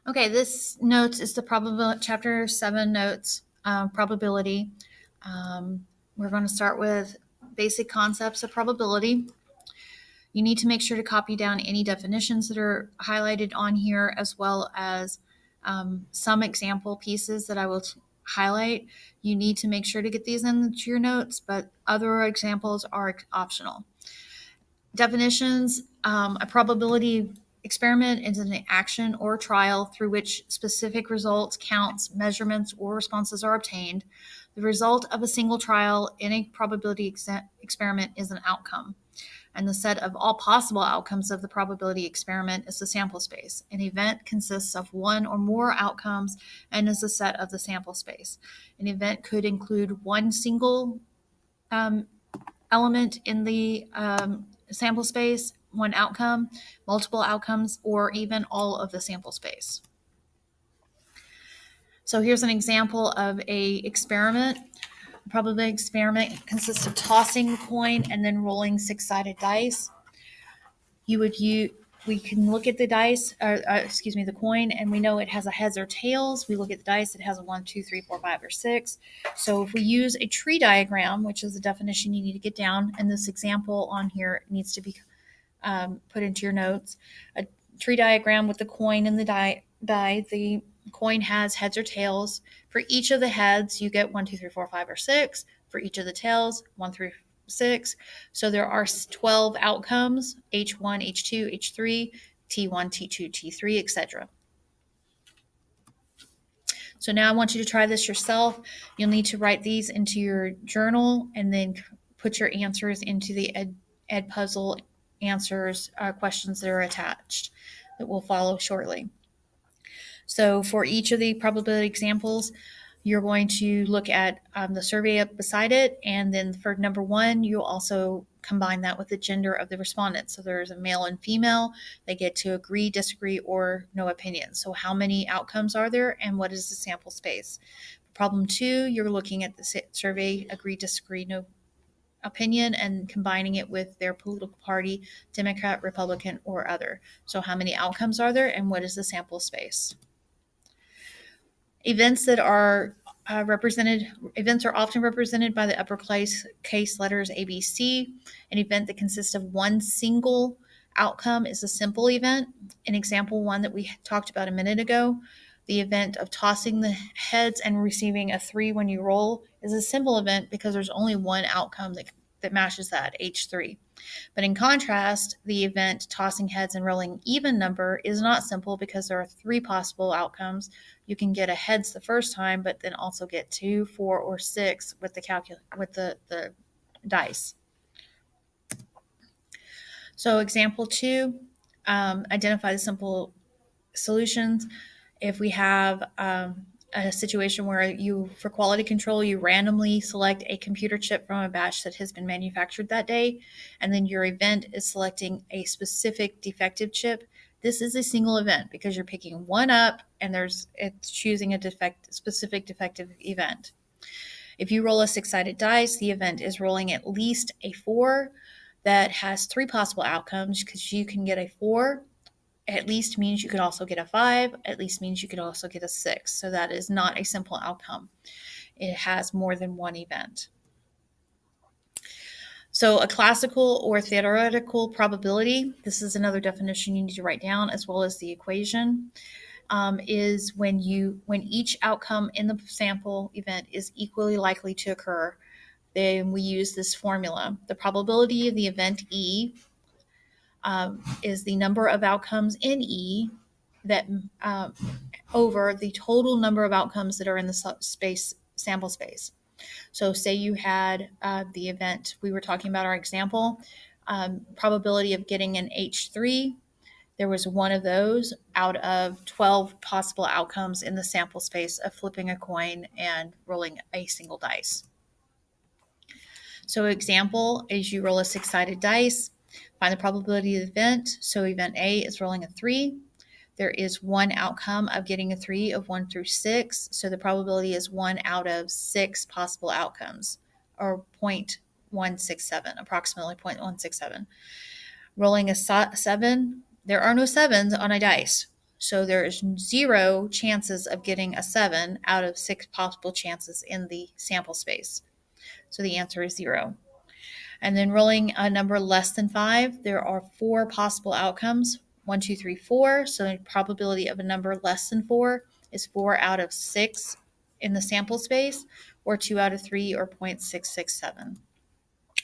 Okay, this notes is the probability, chapter 7 notes, probability. We're going to start with basic concepts of probability. You need to make sure to copy down any definitions that are highlighted on here, as well as some example pieces that I will highlight. You need to make sure to get these into your notes, but other examples are optional. Definitions: a probability experiment is an action or trial through which specific results, counts, measurements, or responses are obtained. The result of a single trial in a probability experiment is an outcome, and the set of all possible outcomes of the probability experiment is the sample space. An event consists of one or more outcomes and is a set of the sample space. An event could include one single element in the sample space, one outcome, multiple outcomes, or even all of the sample space. So here's an example of a experiment. Probably an experiment consists of tossing a coin and then rolling 6-sided dice. We can look at the dice, the coin, and we know it has a heads or tails. We look at the dice, it has a 1, 2, 3, 4, 5, or 6. So if we use a tree diagram, which is the definition you need to get down, and this example on here needs to be put into your notes. A tree diagram with the coin and the die. The coin has heads or tails. For each of the heads, you get 1, 2, 3, 4, 5, or 6. For each of the tails, 1 through 6. So there are 12 outcomes: H1, H2, H3, T1, T2, T3, etc. So now I want you to try this yourself. You'll need to write these into your journal and then put your answers into the Edpuzzle answers questions that are attached that will follow shortly. So for each of the probability examples, you're going to look at the survey up beside it, and then for number 1, you'll also combine that with the gender of the respondents. So there's a male and female. They get to agree, disagree, or no opinion. So how many outcomes are there, and what is the sample space? Problem 2, you're looking at the survey, agree, disagree, no opinion, and combining it with their political party, Democrat, Republican, or other. So how many outcomes are there, and what is the sample space? Events that are events are often represented by the uppercase letters ABC. An event that consists of one single outcome is a simple event. In example 1 that we talked about a minute ago, the event of tossing the heads and receiving a 3 when you roll is a simple event because there's only one outcome that matches that, H3. But in contrast, the event tossing heads and rolling even number is not simple because there are 3 possible outcomes. You can get a heads the first time, but then also get 2, 4, or 6 with the dice. So example 2, identify the simple solutions. If we have a situation where for quality control, you randomly select a computer chip from a batch that has been manufactured that day, and then your event is selecting a specific defective chip. This is a single event because you're picking one up and it's choosing a specific defective event. If you roll a 6-sided dice, the event is rolling at least a 4 that has 3 possible outcomes because you can get a 4. At least means you could also get a 5. At least means you could also get a 6. So that is not a simple outcome. It has more than one event. So a classical or theoretical probability, this is another definition you need to write down as well as the equation, is when each outcome in the sample event is equally likely to occur, then we use this formula. The probability of the event E is the number of outcomes in E that over the total number of outcomes that are in the sample space. So say you had the event, we were talking about our example, probability of getting an H3. There was one of those out of 12 possible outcomes in the sample space of flipping a coin and rolling a single dice. So example is you roll a 6-sided dice, find the probability of the event. So event A is rolling a 3. There is one outcome of getting a 3 of 1 through 6. So the probability is 1 out of 6 possible outcomes, or 0.167, approximately 0.167. Rolling a 7, there are no 7s on a dice. So there is 0 chances of getting a 7 out of 6 possible chances in the sample space. So the answer is 0. And then rolling a number less than 5, there are 4 possible outcomes. 1, 2, 3, 4. So the probability of a number less than 4 is 4 out of 6 in the sample space, or 2 out of 3, or 0.667.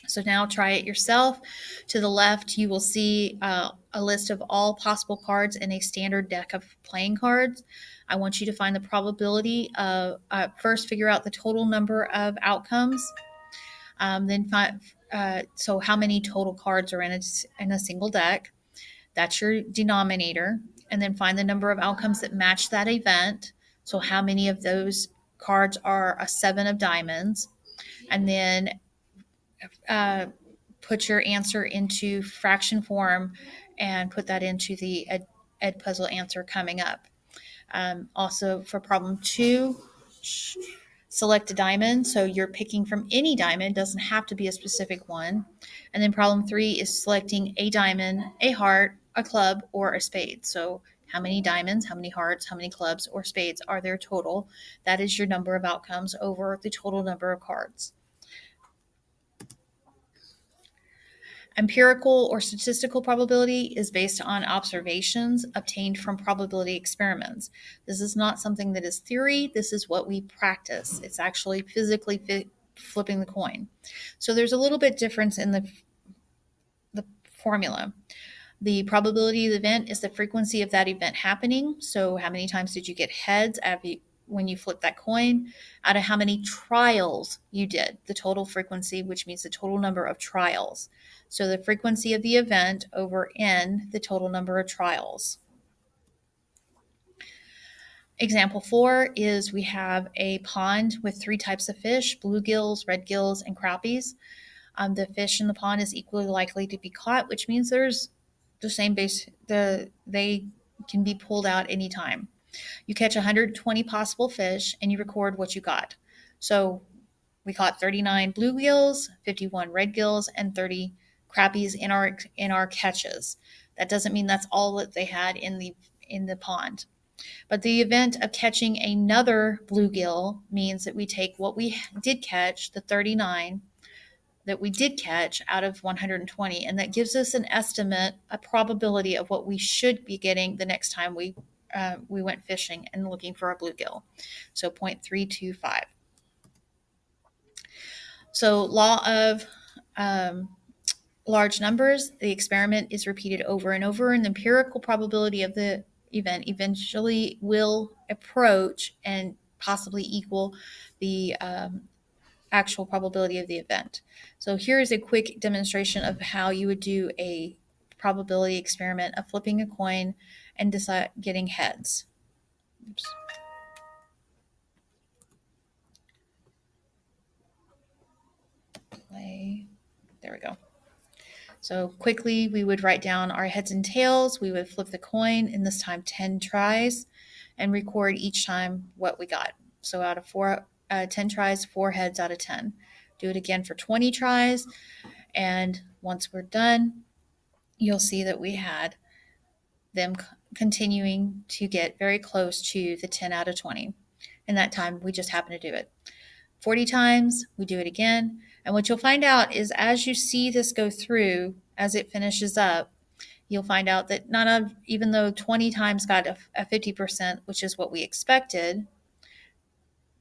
So now try it yourself. To the left, you will see a list of all possible cards in a standard deck of playing cards. I want you to find the probability of, first figure out the total number of outcomes, then find, so how many total cards are in a single deck. That's your denominator. And then find the number of outcomes that match that event. So how many of those cards are a 7 of diamonds. And then put your answer into fraction form and put that into the Edpuzzle answer coming up. Also for problem 2, select a diamond. So you're picking from any diamond, doesn't have to be a specific one. And then problem 3 is selecting a diamond, a heart, a club, or a spade. So how many diamonds, how many hearts, how many clubs or spades are there total? That is your number of outcomes over the total number of cards. Empirical or statistical probability is based on observations obtained from probability experiments. This is not something that is theory. This is what we practice. It's actually physically flipping the coin. So there's a little bit difference in the formula. The probability of the event is the frequency of that event happening. So how many times did you get heads when you flip that coin, out of how many trials you did, the total frequency, which means the total number of trials. So the frequency of the event over n, the total number of trials. Example 4 is we have a pond with 3 types of fish, bluegills, red gills, and crappies. The fish in the pond is equally likely to be caught, which means there's the same base, they can be pulled out anytime. You catch 120 possible fish and you record what you got. So we caught 39 bluegills, 51 red gills, and 30 crappies in our catches. That doesn't mean that's all that they had in the pond. But the event of catching another bluegill means that we take what we did catch, the 39 that we did catch out of 120, and that gives us an estimate, a probability of what we should be getting the next time we went fishing and looking for a bluegill. So 0.325. So law of large numbers, the experiment is repeated over and over, and the empirical probability of the event eventually will approach and possibly equal the actual probability of the event. So here is a quick demonstration of how you would do a probability experiment of flipping a coin and getting heads. Oops. Play. There we go. So quickly we would write down our heads and tails. We would flip the coin, and this time 10 tries, and record each time what we got. So out of 10 tries, 4 heads out of 10. Do it again for 20 tries, and once we're done, you'll see that we had them continuing to get very close to the 10 out of 20. And that time we just happened to do it. 40 times, we do it again. And what you'll find out is as you see this go through, as it finishes up, you'll find out that even though 20 times got a 50%, which is what we expected,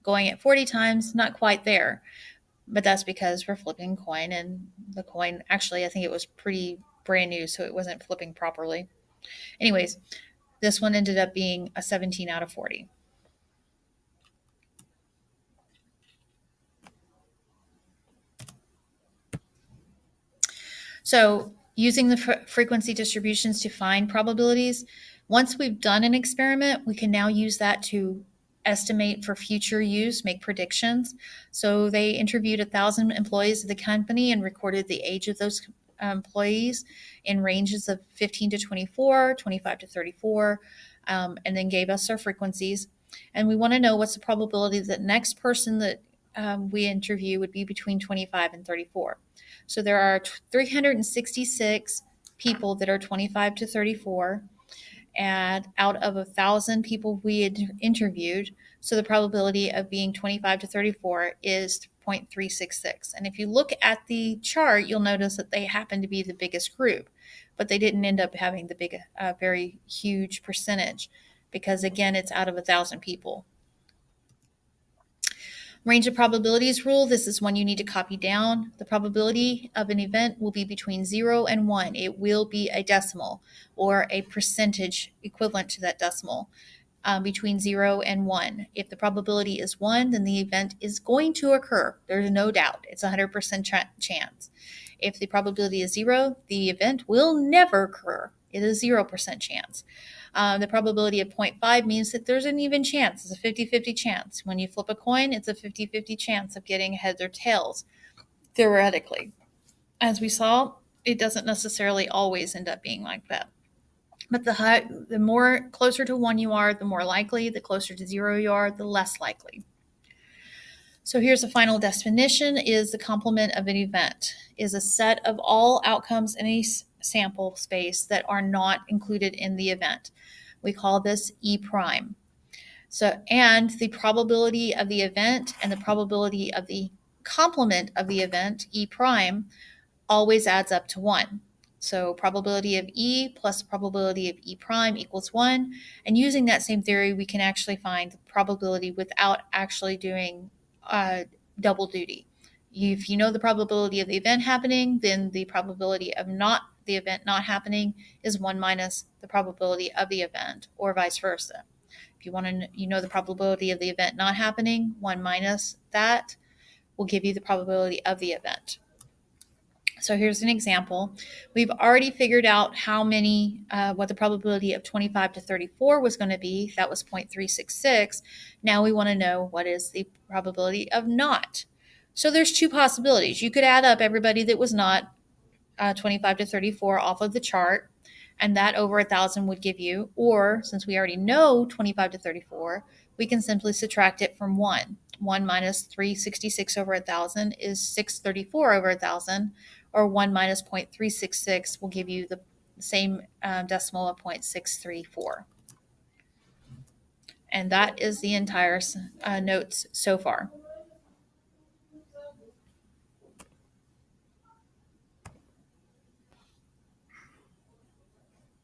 going at 40 times, not quite there. But that's because we're flipping coin, and the coin, actually, I think it was pretty brand new, so it wasn't flipping properly. Anyways, this one ended up being a 17 out of 40. So using the frequency distributions to find probabilities, once we've done an experiment, we can now use that to estimate for future use, make predictions. So they interviewed 1,000 employees of the company and recorded the age of those employees in ranges of 15 to 24, 25 to 34, and then gave us our frequencies. And we want to know what's the probability that the next person that we interview would be between 25 and 34. So there are 366 people that are 25 to 34, and out of 1,000 people we had interviewed. So the probability of being 25 to 34 is 0.366. And if you look at the chart, you'll notice that they happen to be the biggest group, but they didn't end up having the big, very huge percentage because, again, it's out of 1,000 people. Range of probabilities rule, this is one you need to copy down. The probability of an event will be between 0 and 1. It will be a decimal or a percentage equivalent to that decimal between 0 and 1. If the probability is 1, then the event is going to occur. There's no doubt. It's a 100% chance. If the probability is 0, the event will never occur. It is a 0% chance. The probability of 0.5 means that there's an even chance. It's a 50-50 chance. When you flip a coin, it's a 50-50 chance of getting heads or tails, theoretically. As we saw, it doesn't necessarily always end up being like that. But the more closer to 1 you are, the more likely. The closer to 0 you are, the less likely. So here's a final definition: is the complement of an event is a set of all outcomes in a sample space that are not included in the event. We call this E prime. So, and the probability of the event and the probability of the complement of the event, E prime, always adds up to 1. So probability of E plus probability of E prime equals 1. And using that same theory, we can actually find the probability without actually doing double duty. If you know the probability of the event happening, then the probability of the event not happening is 1 minus the probability of the event, or vice versa. If you know the probability of the event not happening, 1 minus that will give you the probability of the event. So here's an example. We've already figured out what the probability of 25 to 34 was going to be. That was 0.366. Now we want to know what is the probability of not. So there's two possibilities. You could add up everybody that was not 25 to 34 off of the chart, and that over 1,000 would give you, or since we already know 25 to 34, we can simply subtract it from 1. 1 minus 366 over 1,000 is 634 over 1,000, or 1 minus 0.366 will give you the same decimal of 0.634. And that is the entire notes so far.